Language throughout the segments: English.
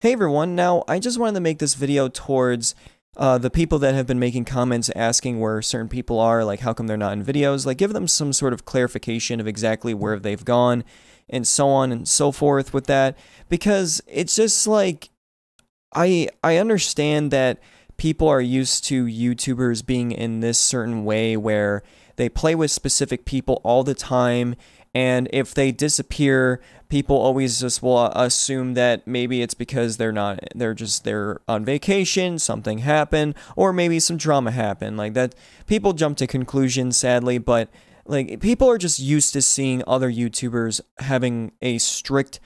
Hey everyone, now I just wanted to make this video towards the people that have been making comments asking where certain people are, like how come they're not in videos, like give them some sort of clarification of exactly where they've gone and so on and so forth with that, because it's just like, I understand that people are used to YouTubers being in this certain way where they play with specific people all the time, and if they disappear, people always just will assume that maybe it's because they're on vacation, something happened, or maybe some drama happened. Like that, people jump to conclusions, sadly, but like people are just used to seeing other YouTubers having a strict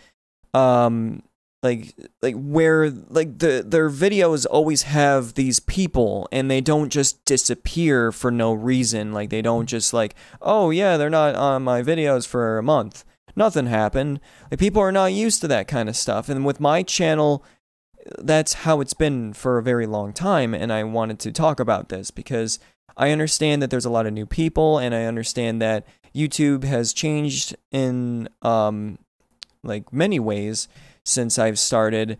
where their videos always have these people and they don't just disappear for no reason. Like they don't just like, oh yeah, they're not on my videos for a month, nothing happened. Like people are not used to that kind of stuff, and with my channel that's how it's been for a very long time. And I wanted to talk about this because I understand that there's a lot of new people, and I understand that YouTube has changed in like many ways since I've started,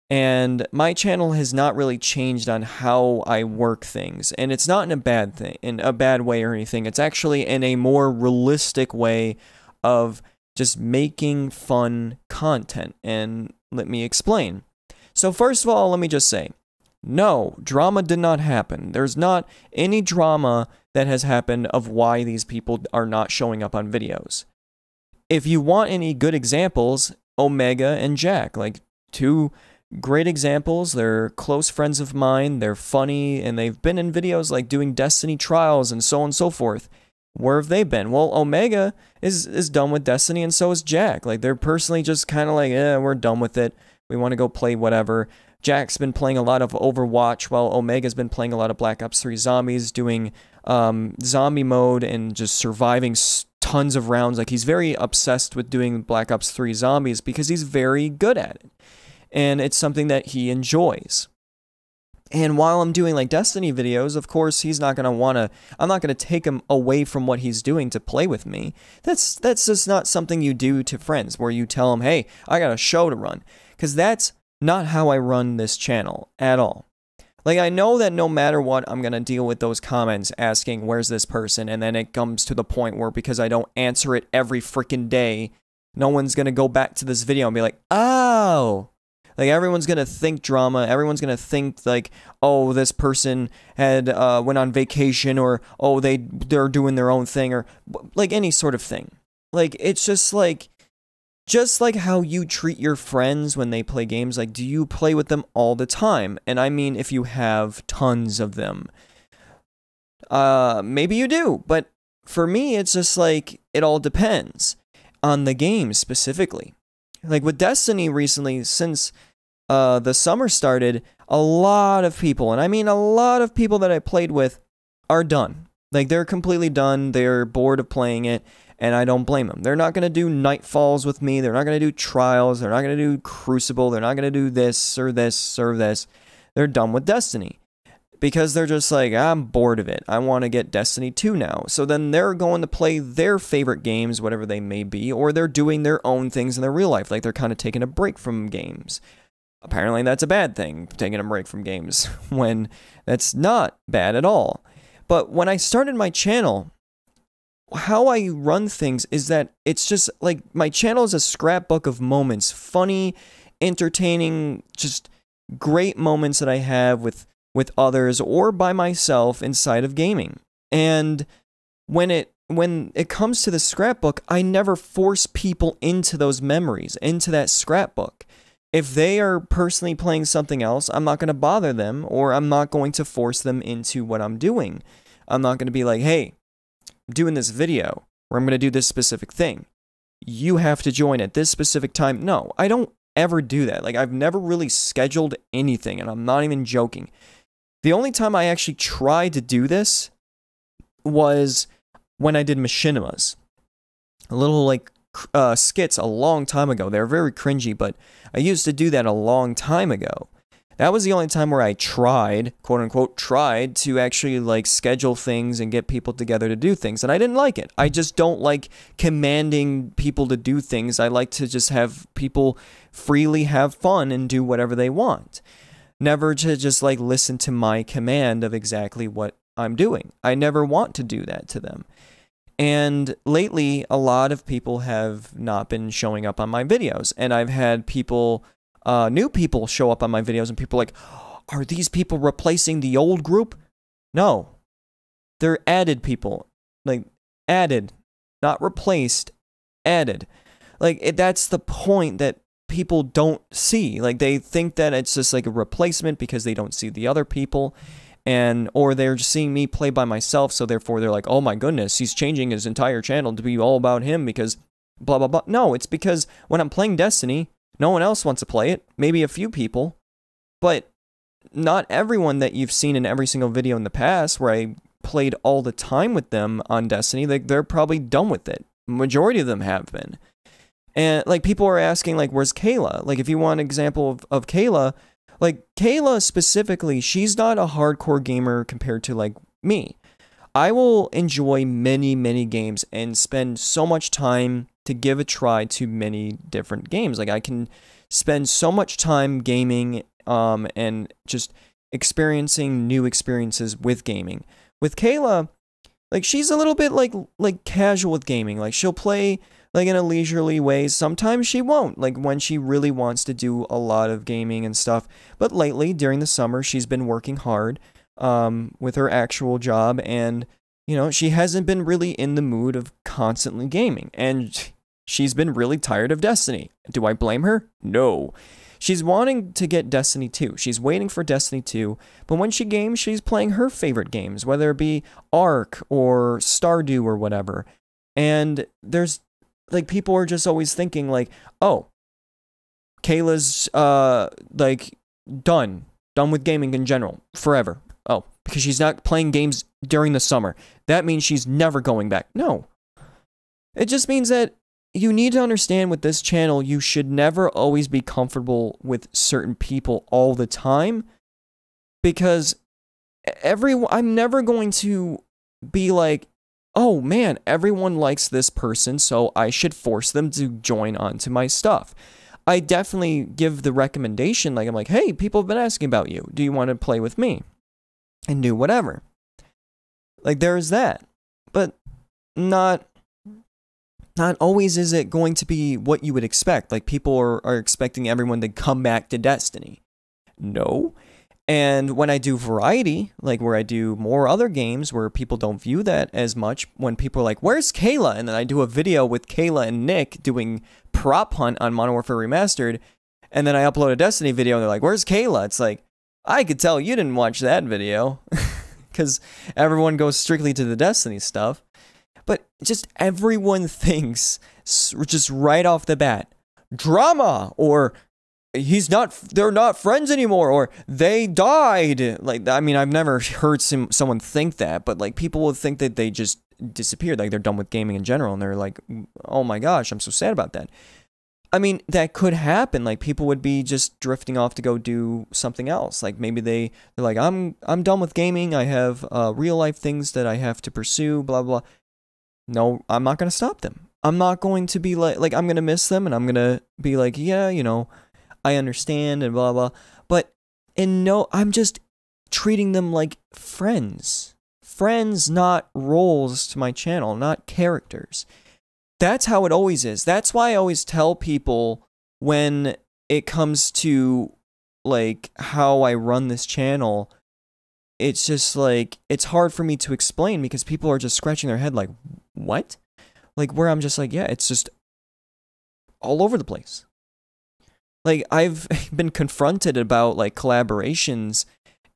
and my channel has not really changed on how I work things, and it's not in a bad way or anything. It's actually in a more realistic way of just making fun content, and let me explain. So first of all, let me just say, no, drama did not happen. There's not any drama that has happened of why these people are not showing up on videos. If you want any good examples, Omega and Jack, like two great examples. They're close friends of mine, they're funny, and they've been in videos like doing Destiny trials and so on and so forth. Where have they been? Well, Omega is done with Destiny, and so is Jack. Like they're personally just kind of like, we're done with it, we want to go play whatever. Jack's been playing a lot of Overwatch, while Omega's been playing a lot of Black Ops 3 Zombies, doing zombie mode and just surviving tons of rounds. Like he's very obsessed with doing Black Ops 3 Zombies because he's very good at it, and it's something that he enjoys. And while I'm doing like Destiny videos, of course he's not gonna wanna, I'm not gonna take him away from what he's doing to play with me. That's just not something you do to friends where you tell them, hey, I got a show to run, because that's not how I run this channel at all. Like, I know that no matter what, I'm going to deal with those comments asking, where's this person? And then it comes to the point where, because I don't answer it every freaking day, no one's going to go back to this video and be like, oh. Like, everyone's going to think drama. Everyone's going to think, like, oh, this person had went on vacation, or, oh, they're doing their own thing, or, like, any sort of thing. Like, it's just like how you treat your friends when they play games. Like, do you play with them all the time? And I mean, if you have tons of them, maybe you do, but for me, it's just like, it all depends on the game specifically. Like with Destiny recently, since the summer started, a lot of people, and I mean a lot of people that I played with, are done. Like, they're completely done, they're bored of playing it, and I don't blame them. They're not going to do Nightfalls with me. They're not going to do Trials. They're not going to do Crucible. They're not going to do this or this or this. They're done with Destiny because they're just like, I'm bored of it. I want to get Destiny 2 now. So then they're going to play their favorite games, whatever they may be, or they're doing their own things in their real life. Like, they're kind of taking a break from games. Apparently that's a bad thing, taking a break from games, when that's not bad at all. But when I started my channel, how I run things is that it's just like, my channel is a scrapbook of moments, funny, entertaining, just great moments that I have with others or by myself inside of gaming. And when it comes to the scrapbook, I never force people into those memories, into that scrapbook. If they are personally playing something else, I'm not going to bother them, or I'm not going to force them into what I'm doing. I'm not going to be like, hey, I'm doing this video where I'm going to do this specific thing, you have to join at this specific time. No, I don't ever do that. Like, I've never really scheduled anything, and I'm not even joking. The only time I actually tried to do this was when I did machinimas. A little, like, skits a long time ago. They were very cringy, but I used to do that a long time ago. That was the only time where I tried, quote unquote, tried to actually like schedule things and get people together to do things. And I didn't like it. I just don't like commanding people to do things. I like to just have people freely have fun and do whatever they want. Never to just like listen to my command of exactly what I'm doing. I never want to do that to them. And lately, a lot of people have not been showing up on my videos. And I've had people, new people show up on my videos, and people are like, are these people replacing the old group? No. They're added people. Like, added. Not replaced. Added. Like, that's the point that people don't see. Like, they think that it's just like a replacement because they don't see the other people. Or they're just seeing me play by myself, so therefore they're like, oh my goodness, he's changing his entire channel to be all about him because blah, blah, blah. No, it's because when I'm playing Destiny, no one else wants to play it. Maybe a few people. But not everyone that you've seen in every single video in the past where I played all the time with them on Destiny, like, they're probably done with it. Majority of them have been. And, like, people are asking, like, where's Kayla? Like, if you want an example of Kayla, like, Kayla specifically, she's not a hardcore gamer compared to, like, me. I will enjoy many, many games and spend so much time to give a try to many different games. Like, I can spend so much time gaming and just experiencing new experiences with gaming. With Kayla, like, she's a little bit, like casual with gaming. Like, she'll play like in a leisurely way. Sometimes she won't, like when she really wants to do a lot of gaming and stuff. But lately, during the summer, she's been working hard with her actual job, and you know, she hasn't been really in the mood of constantly gaming, and she's been really tired of Destiny. Do I blame her? No. She's wanting to get Destiny 2. She's waiting for Destiny 2, but when she games, she's playing her favorite games, whether it be Ark or Stardew or whatever. And there's like, people are just always thinking like, oh, Kayla's like done with gaming in general forever. Oh, because she's not playing games during the summer, that means she's never going back. No, it just means that you need to understand with this channel, you should never always be comfortable with certain people all the time, because I'm never going to be like, oh man, everyone likes this person, so I should force them to join onto my stuff. I definitely give the recommendation, like, I'm like, hey, people have been asking about you. Do you want to play with me? And do whatever. Like, there's that. But not always is it going to be what you would expect. Like, people are expecting everyone to come back to Destiny. No. And when I do variety, like where I do more other games where people don't view that as much, when people are like, where's Kayla? And then I do a video with Kayla and Nick doing prop hunt on Modern Warfare Remastered, and then I upload a Destiny video and they're like, where's Kayla? It's like, I could tell you didn't watch that video, because everyone goes strictly to the Destiny stuff. But just everyone thinks, just right off the bat, drama, or they're not friends anymore, or they died. Like, I mean, I've never heard someone think that, but like, people will think that they just disappeared, like they're done with gaming in general, and they're like, oh my gosh, I'm so sad about that. I mean, that could happen. Like, people would be just drifting off to go do something else. Like, maybe they're like, I'm done with gaming, I have real life things that I have to pursue, blah blah. No, I'm not gonna stop them. I'm not going to be like I'm gonna miss them, and I'm gonna be like, yeah, you know, I understand and blah blah, but no, I'm just treating them like friends. Friends, not roles to my channel, not characters. That's how it always is. That's why I always tell people when it comes to like how I run this channel, it's just like, it's hard for me to explain because people are just scratching their head like, what? Like, where I'm just like, yeah, it's just all over the place. Like, I've been confronted about, like, collaborations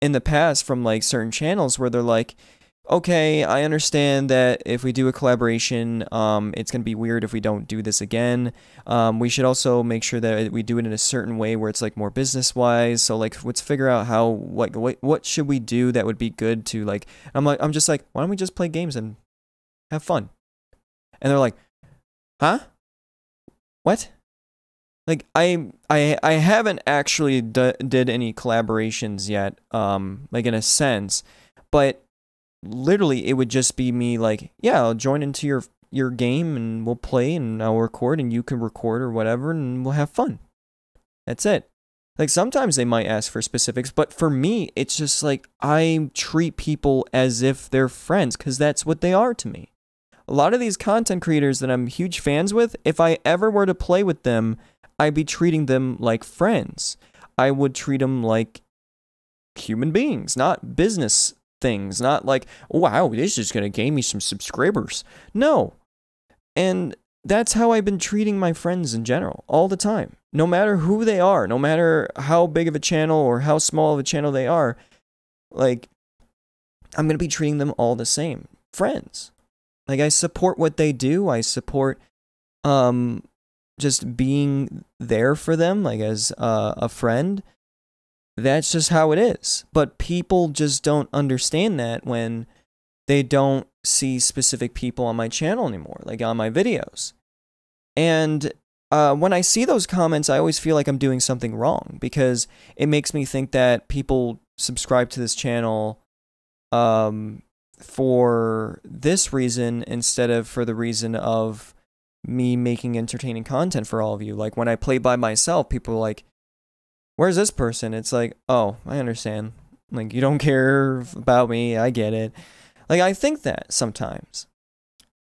in the past from, like, certain channels where they're like, okay, I understand that if we do a collaboration, it's going to be weird if we don't do this again. We should also make sure that we do it in a certain way where it's, like, more business-wise. So, like, let's figure out how, what should we do that would be good to, like, I'm just like, why don't we just play games and have fun? And they're like, huh? What? like I haven't actually did any collaborations yet, like in a sense, but literally it would just be me like, yeah, I'll join into your game and we'll play and I'll record and you can record or whatever and we'll have fun. That's it. Like sometimes they might ask for specifics, but for me, it's just like I treat people as if they're friends because that's what they are to me. A lot of these content creators that I'm huge fans with, if I ever were to play with them, I'd be treating them like friends. I would treat them like human beings, not business things, not like, oh, wow, this is going to gain me some subscribers. No. And that's how I've been treating my friends in general, all the time. No matter who they are, no matter how big of a channel or how small of a channel they are, like, I'm going to be treating them all the same. Friends. Like, I support what they do. I support just being there for them, like, as a friend. That's just how it is. But people just don't understand that when they don't see specific people on my channel anymore, like on my videos. And when I see those comments, I always feel like I'm doing something wrong because it makes me think that people subscribe to this channel for this reason instead of for the reason of me making entertaining content for all of you. Like when I play by myself, people are like, where's this person? It's like, oh, I understand. Like, you don't care about me. I get it. Like, I think that sometimes.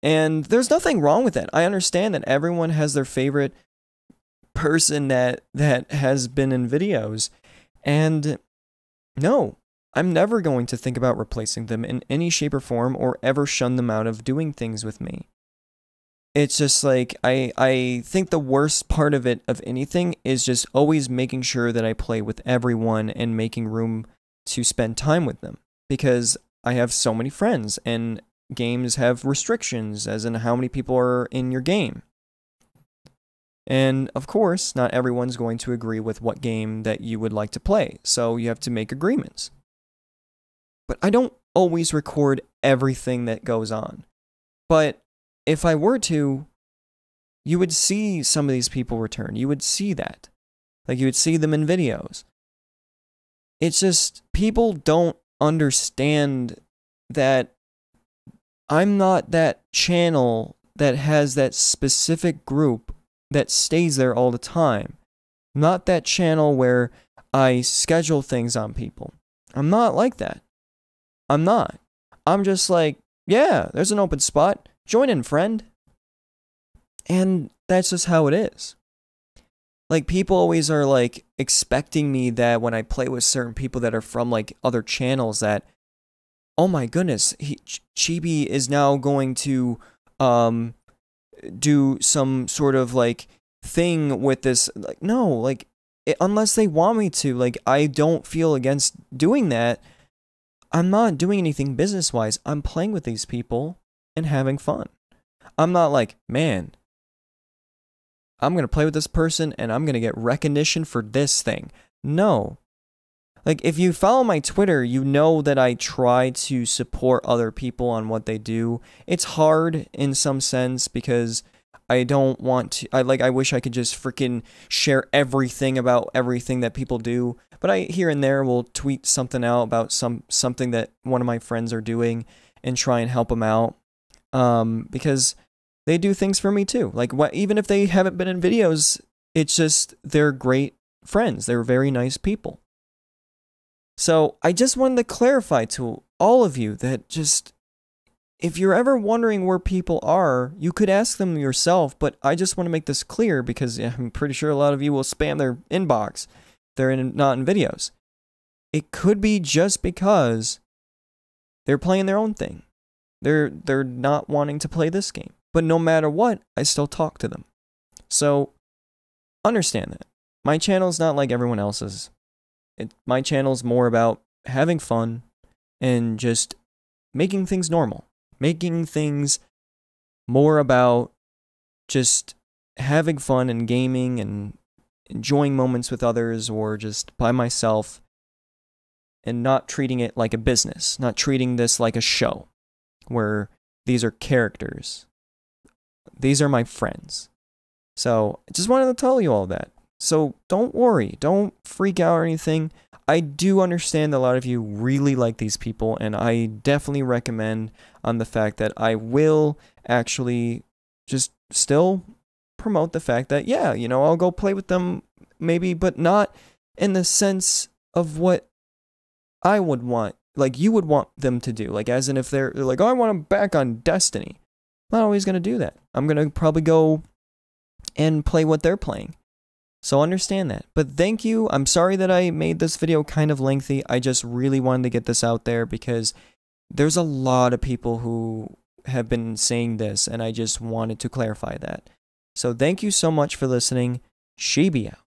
And there's nothing wrong with that. I understand that everyone has their favorite person that has been in videos. And no, I'm never going to think about replacing them in any shape or form or ever shun them out of doing things with me. It's just like, I think the worst part of it, of anything, is just always making sure that I play with everyone and making room to spend time with them. Because I have so many friends, and games have restrictions, as in how many people are in your game. And, of course, not everyone's going to agree with what game that you would like to play, so you have to make agreements. But I don't always record everything that goes on. But if I were to, you would see some of these people return. You would see that. Like, you would see them in videos. It's just, people don't understand that I'm not that channel that has that specific group that stays there all the time. I'm not that channel where I schedule things on people. I'm not like that. I'm not. I'm just like, yeah, there's an open spot. Join in, friend. And that's just how it is. Like, people always are, like, expecting me that when I play with certain people that are from, like, other channels that, oh my goodness, Chibi is now going to do some sort of, like, thing with this. Like, no, like, unless they want me to, like, I don't feel against doing that. I'm not doing anything business-wise. I'm playing with these people and having fun. I'm not like, man, I'm going to play with this person and I'm going to get recognition for this thing. No. Like, if you follow my Twitter, you know that I try to support other people on what they do. It's hard in some sense because I don't want to, I wish I could just freaking share everything about everything that people do. But I, here and there, will tweet something out about something that one of my friends are doing and try and help them out. Because they do things for me too. Like, even if they haven't been in videos, it's just, they're great friends. They're very nice people. So I just wanted to clarify to all of you that just, if you're ever wondering where people are, you could ask them yourself, but I just want to make this clear because I'm pretty sure a lot of you will spam their inbox. They're not in videos. It could be just because they're playing their own thing. They're not wanting to play this game. But no matter what, I still talk to them. So, understand that. My channel's not like everyone else's. My channel's more about having fun and just making things normal. Making things more about just having fun and gaming and enjoying moments with others or just by myself and not treating it like a business. Not treating this like a show where these are characters. These are my friends. So, I just wanted to tell you all that. So don't worry. Don't freak out or anything. I do understand that a lot of you really like these people, and I definitely recommend on the fact that I will actually just still promote the fact that, yeah, you know, I'll go play with them maybe, but not in the sense of what I would want, like you would want them to do. Like, as in if they're like, oh, I want them back on Destiny. I'm not always going to do that. I'm going to probably go and play what they're playing. So understand that. But thank you. I'm sorry that I made this video kind of lengthy. I just really wanted to get this out there because there's a lot of people who have been saying this, and I just wanted to clarify that. So thank you so much for listening. Shibi out.